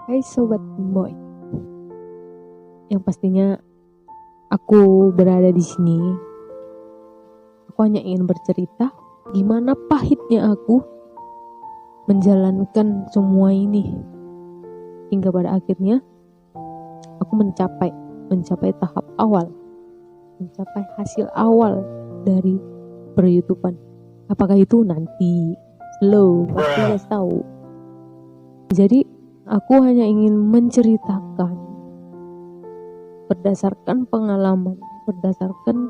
Hai Sobat Boy, yang pastinya aku berada di sini. Aku hanya ingin bercerita gimana pahitnya aku menjalankan semua ini hingga pada akhirnya aku mencapai tahap awal, mencapai hasil awal dari per-YouTubean. Apakah itu nanti slow, pasti guys tahu. Jadi aku hanya ingin menceritakan berdasarkan pengalaman, berdasarkan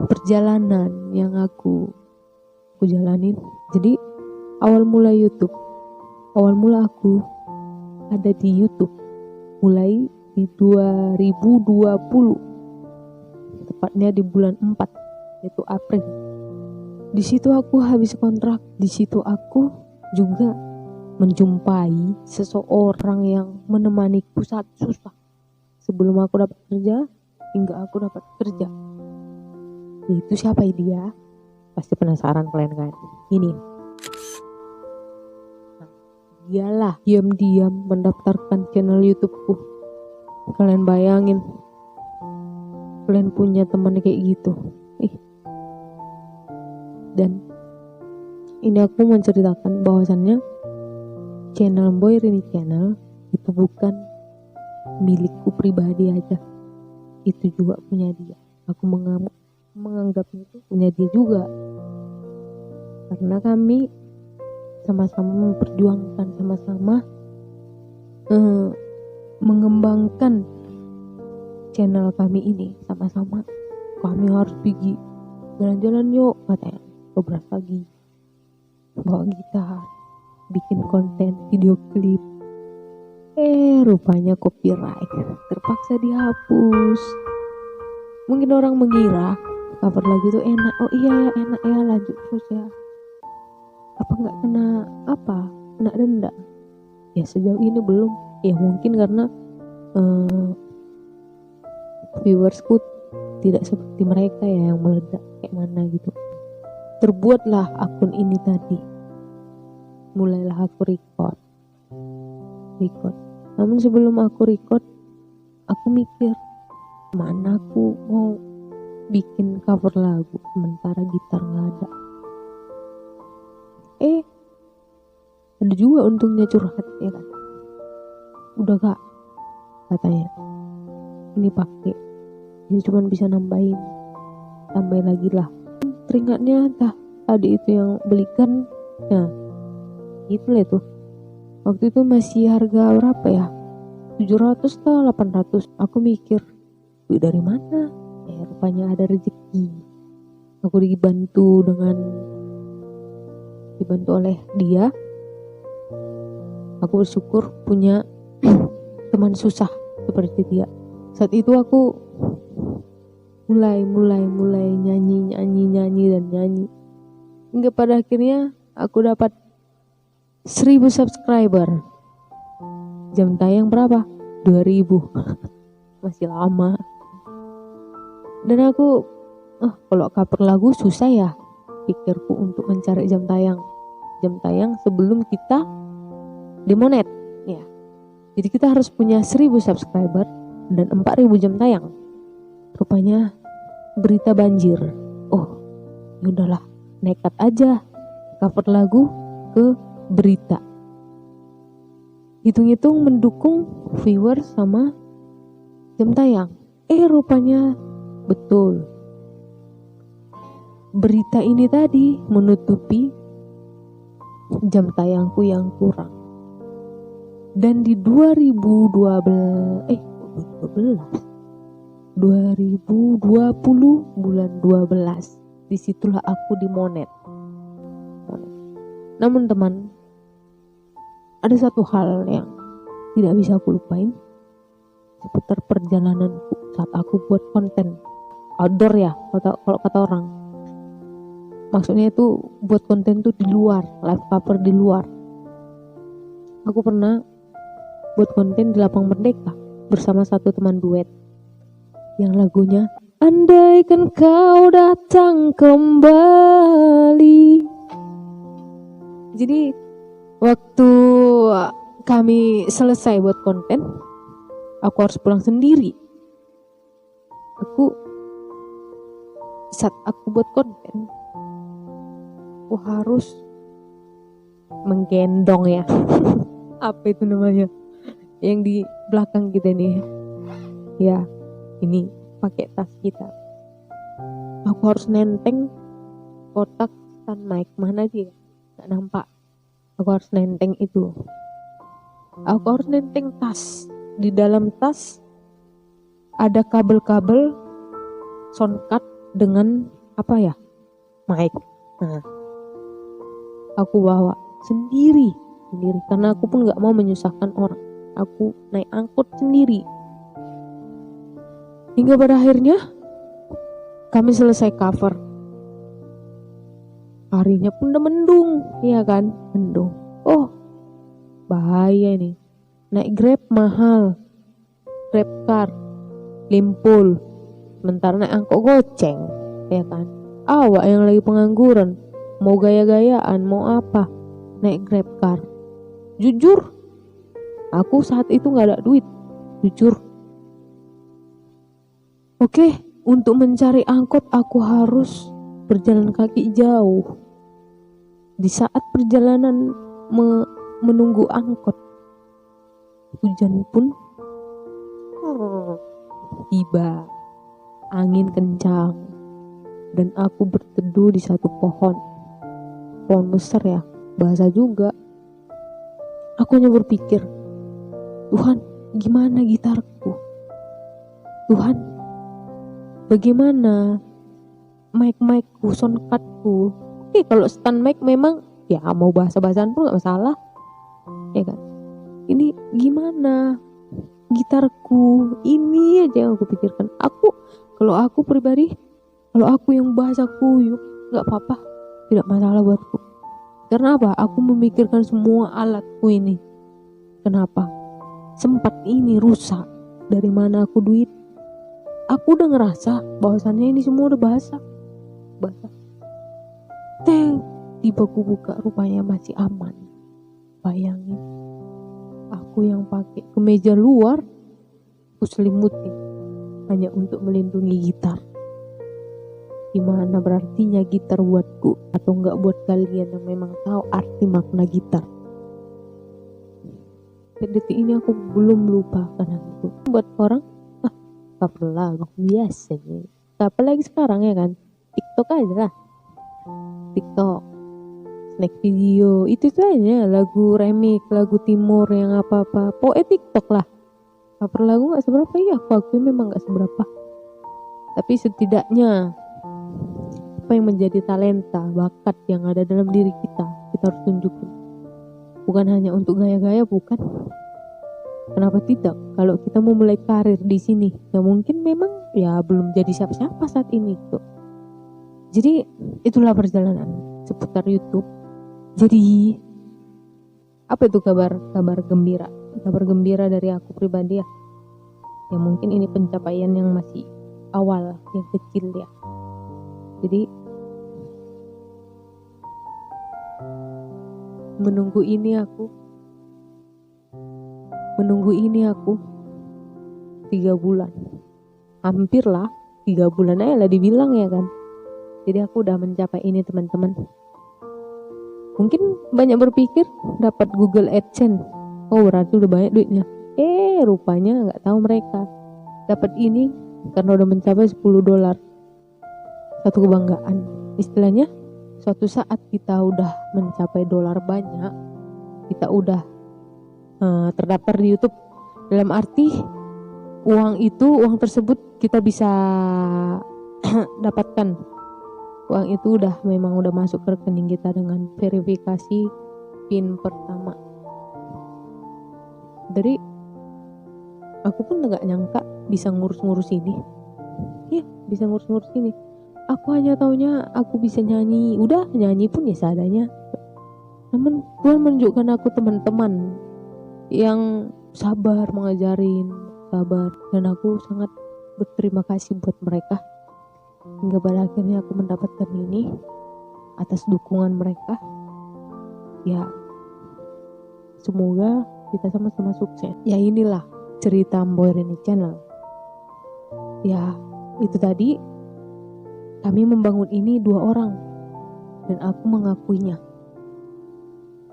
perjalanan yang aku jalanin. Jadi awal mula aku ada di YouTube mulai di 2020, tepatnya di bulan 4, yaitu April. Di situ aku habis kontrak, di situ aku juga menjumpai seseorang yang menemaniku saat susah sebelum aku dapat kerja hingga aku dapat kerja. Itu siapa dia? Pasti penasaran kalian kan? Ini. Dialah diam-diam mendaftarkan channel YouTubeku. Kalian bayangin, kalian punya teman kayak gitu. Dan ini aku menceritakan bahwasannya channel Boy Rini Channel itu bukan milikku pribadi aja, itu juga punya dia. Aku menganggapnya itu punya dia juga, karena kami sama-sama memperjuangkan, sama-sama mengembangkan channel kami ini. Sama-sama kami harus pergi jalan-jalan yuk, katanya beberapa pagi, bawa gitar, bikin konten video klip. Rupanya copyright, terpaksa dihapus. Mungkin orang mengira cover lagu itu enak. Oh iya ya, enak ya, lanjut terus ya. Apa nggak kena denda? Ya sejauh ini belum. Ya mungkin karena viewersku tidak seperti mereka ya yang meledak kayak mana gitu. Terbuatlah akun ini tadi. Mulailah aku record. Namun sebelum aku record, aku mikir, mana aku mau bikin cover lagu sementara gitar nggak ada. Ada juga untungnya curhat, ya kan? Udah kak, katanya, ini pakai, ini cuma bisa nambahin lagi lah. Teringatnya entah tadi itu yang belikan, ya itulah itu. Waktu itu masih harga berapa ya? 700 atau 800. Aku mikir, duit dari mana? Rupanya ada rezeki. Aku dibantu oleh dia. Aku bersyukur punya teman susah seperti dia. Saat itu aku mulai nyanyi hingga pada akhirnya aku dapat 1000 subscriber. Jam tayang berapa? 2000. Masih lama. Dan aku kalau cover lagu susah ya, pikirku, untuk mencari jam tayang sebelum kita dimonet ya. Jadi kita harus punya 1000 subscriber dan 4000 jam tayang. Rupanya berita banjir. Yaudahlah, nekat aja cover lagu ke berita. Hitung-hitung mendukung viewer sama jam tayang. Rupanya betul. Berita ini tadi menutupi jam tayangku yang kurang. Dan di 2020 bulan 12, disitulah aku dimonet. Namun teman, ada satu hal yang tidak bisa aku lupain seputar perjalananku saat aku buat konten outdoor ya, kalau kata orang. Maksudnya itu buat konten tuh di luar, live cover di luar. Aku pernah buat konten di Lapang Merdeka bersama satu teman duet yang lagunya Andaikan Kau Datang Kembali. Jadi waktu kami selesai buat konten, aku harus pulang sendiri. Saat aku buat konten, aku harus menggendong ya. Apa itu namanya? Yang di belakang kita nih. Ya, ini pakai tas kita. Aku harus nenteng kotak stand mic. Mana sih? Gak nampak. Aku harus nenteng itu. Aku harus nenteng tas. Di dalam tas ada kabel-kabel soundcard dengan apa ya? Mic. Nah, aku bawa sendiri karena aku pun nggak mau menyusahkan orang. Aku naik angkot sendiri. Hingga pada akhirnya kami selesai cover. Harinya pun udah mendung, iya kan? Mendung. Oh, bahaya nih. Naik Grab mahal. Grab car, limpul. Sementara naik angkot goceng, ya kan? Awak yang lagi pengangguran, mau gaya-gayaan, mau apa? Naik Grab car. Jujur, aku saat itu gak ada duit. Jujur. Oke, untuk mencari angkot aku harus berjalan kaki jauh. Di saat perjalanan menunggu angkot, hujan pun tiba. Angin kencang. Dan aku berteduh di satu pohon besar ya, basah juga. Aku hanya berpikir, Tuhan, gimana gitarku? Tuhan, bagaimana mic-micku, soundcardku? Oke, kalau stand mic memang ya mau bahasa-bahasan pun gak masalah, ya kan? Ini gimana gitarku? Ini aja yang aku pikirkan. Kalau aku pribadi, kalau aku yang bahasa kuyup gak apa-apa, tidak masalah buatku. Karena apa? Aku memikirkan semua alatku ini. Kenapa? Sempat ini rusak. Dari mana aku duit? Aku udah ngerasa bahwasannya ini semua udah basah. Tiba aku buka, rupanya masih aman. Bayangin, aku yang pakai kemeja luar, aku selimutin hanya untuk melindungi gitar. Gimana berartinya gitar buatku, atau enggak buat kalian yang memang tahu arti makna gitar? Detik ini aku belum lupakan itu. Buat orang, cover lagu biasa nih. Apalagi sekarang ya kan, TikTok aja lah. TikTok, snack video, itu aja lagu remix, lagu timur yang apa-apa. Pokoknya TikTok lah. Cover lagu gak seberapa, ya aku memang gak seberapa. Tapi setidaknya apa yang menjadi talenta, bakat yang ada dalam diri kita harus tunjukin. Bukan hanya untuk gaya-gaya, bukan. Kenapa tidak? Kalau kita mau mulai karir di sini, ya mungkin memang ya belum jadi siapa-siapa saat ini tuh. Jadi itulah perjalanan seputar YouTube. Jadi apa itu kabar gembira? Kabar gembira dari aku pribadi ya. Ya mungkin ini pencapaian yang masih awal, yang kecil ya. Jadi menunggu ini aku 3 bulan. Hampir lah 3 bulan aja lah dibilang ya kan. Jadi aku udah mencapai ini teman-teman. Mungkin banyak berpikir dapat Google AdSense. Oh berarti udah banyak duitnya. Rupanya gak tahu mereka. Dapat ini karena udah mencapai $10. Satu kebanggaan. Istilahnya suatu saat kita udah mencapai dolar banyak, kita udah terdaftar di YouTube. Dalam arti uang tersebut kita bisa dapatkan. Uang itu memang udah masuk ke rekening kita dengan verifikasi PIN pertama. Dari aku pun gak nyangka bisa ngurus-ngurus ini. Ya, bisa ngurus-ngurus ini. Aku hanya taunya aku bisa nyanyi. Udah, nyanyi pun ya seadanya. Namun Tuhan menunjukkan aku teman-teman yang sabar mengajarin, sabar. Dan aku sangat berterima kasih buat mereka. Hingga pada akhirnya aku mendapatkan ini atas dukungan mereka. Ya, semoga kita sama-sama sukses. Ya inilah cerita Boy Reni Channel. Ya itu tadi, kami membangun ini 2 orang dan aku mengakuinya.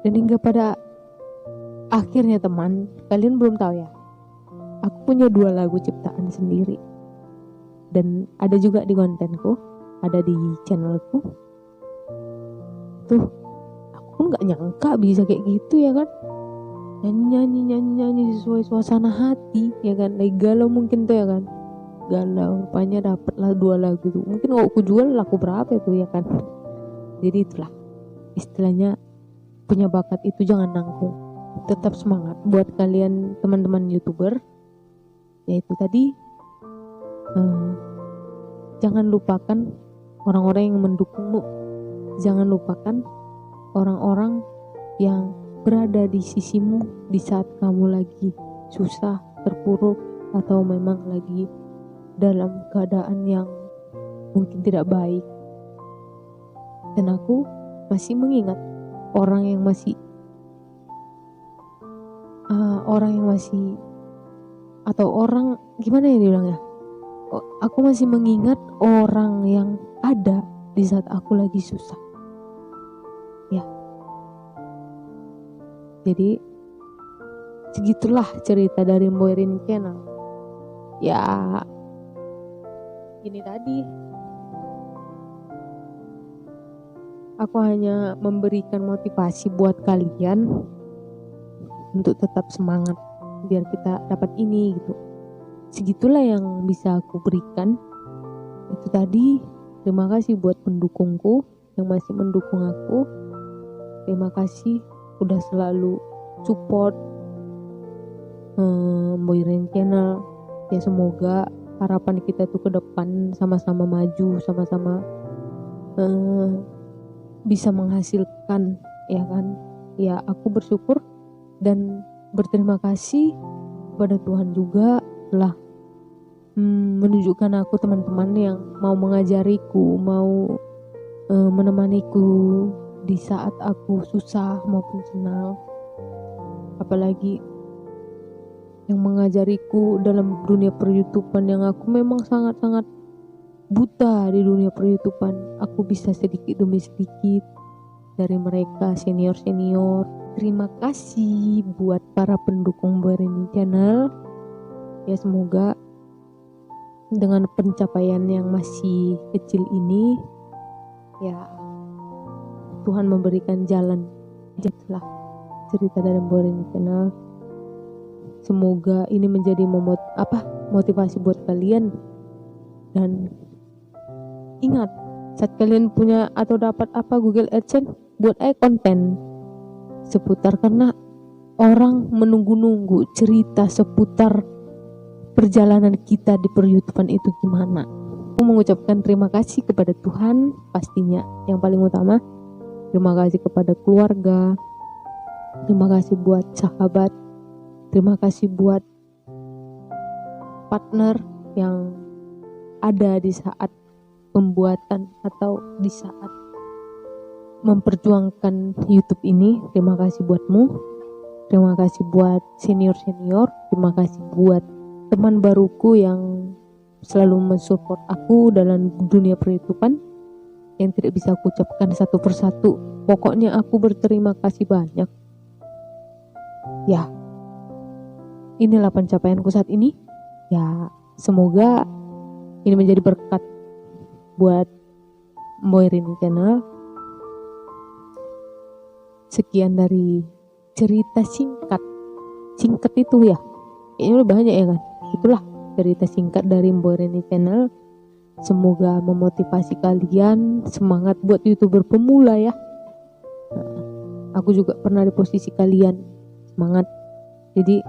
Dan hingga pada akhirnya teman, kalian belum tahu ya, aku punya 2 lagu ciptaan sendiri. Dan ada juga di kontenku, ada di channelku. Tuh, aku pun gak nyangka bisa kayak gitu ya kan. Nyanyi sesuai suasana hati ya kan. Lagi galau mungkin tuh ya kan. Galau, rupanya dapatlah 2 lagu tuh. Mungkin kalau aku jual laku berapa itu ya kan. Jadi itulah, istilahnya punya bakat itu jangan nanggung. Tetap semangat buat kalian teman-teman YouTuber. Yaitu tadi, jangan lupakan orang-orang yang mendukungmu. Jangan lupakan orang-orang yang berada di sisimu di saat kamu lagi susah, terpuruk, atau memang lagi dalam keadaan yang mungkin tidak baik. Dan aku masih mengingat orang yang masih atau orang gimana ya dibilangnya, aku masih mengingat orang yang ada di saat aku lagi susah ya. Jadi segitulah cerita dari Boy Reni Channel. Ya ini tadi, aku hanya memberikan motivasi buat kalian untuk tetap semangat biar kita dapat ini gitu. Segitulah yang bisa aku berikan. Itu tadi, terima kasih buat pendukungku yang masih mendukung aku. Terima kasih udah selalu support Boy Reni Channel. Ya semoga harapan kita tuh ke depan sama-sama maju, sama-sama bisa menghasilkan ya kan. Ya aku bersyukur dan berterima kasih kepada Tuhan juga telah menunjukkan aku teman-teman yang mau mengajariku, mau menemaniku di saat aku susah maupun senang. Apalagi yang mengajariku dalam dunia per-YouTubean yang aku memang sangat-sangat buta di dunia per-YouTubean. Aku bisa sedikit demi sedikit dari mereka senior-senior. Terima kasih buat para pendukung Boy Reni Channel. Ya semoga dengan pencapaian yang masih kecil ini, ya Tuhan memberikan jalan. Itulah cerita dari Boy Reni Channel. Semoga ini menjadi motivasi buat kalian. Dan ingat, saat kalian punya atau dapat Google AdSense, buat konten seputar, karena orang menunggu-nunggu cerita seputar perjalanan kita di per-YouTubean itu gimana. Aku mengucapkan terima kasih kepada Tuhan pastinya yang paling utama. Terima kasih kepada keluarga. Terima kasih buat sahabat. Terima kasih buat partner yang ada di saat pembuatan atau di saat memperjuangkan YouTube ini. Terima kasih buatmu. Terima kasih buat senior-senior. Terima kasih buat teman baruku yang selalu mensupport aku dalam dunia per-YouTubean, yang tidak bisa aku ucapkan satu persatu. Pokoknya aku berterima kasih banyak. Ya, inilah pencapaianku saat ini. Ya, semoga ini menjadi berkat buat Boy Reni Channel. Sekian dari cerita singkat itu ya. Kayaknya udah banyak ya kan. Itulah cerita singkat dari Boy Reni Channel. Semoga memotivasi kalian, semangat buat YouTuber pemula ya. Aku juga pernah di posisi kalian, semangat. Jadi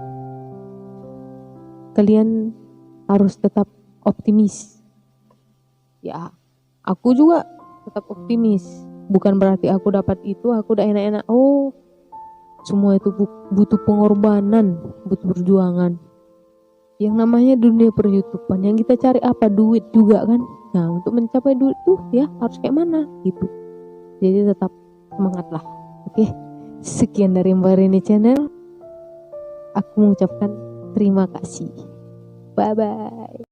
kalian harus tetap optimis. Ya, aku juga tetap optimis. Bukan berarti aku dapat itu, aku udah enak-enak. Oh, semua itu butuh pengorbanan, butuh perjuangan. Yang namanya dunia per-YouTubean, yang kita cari apa? Duit juga kan. Nah, untuk mencapai duit tuh ya harus kayak mana gitu. Jadi tetap semangat lah. Oke, sekian dari Boy Reni Channel. aku mengucapkan terima kasih. Bye bye.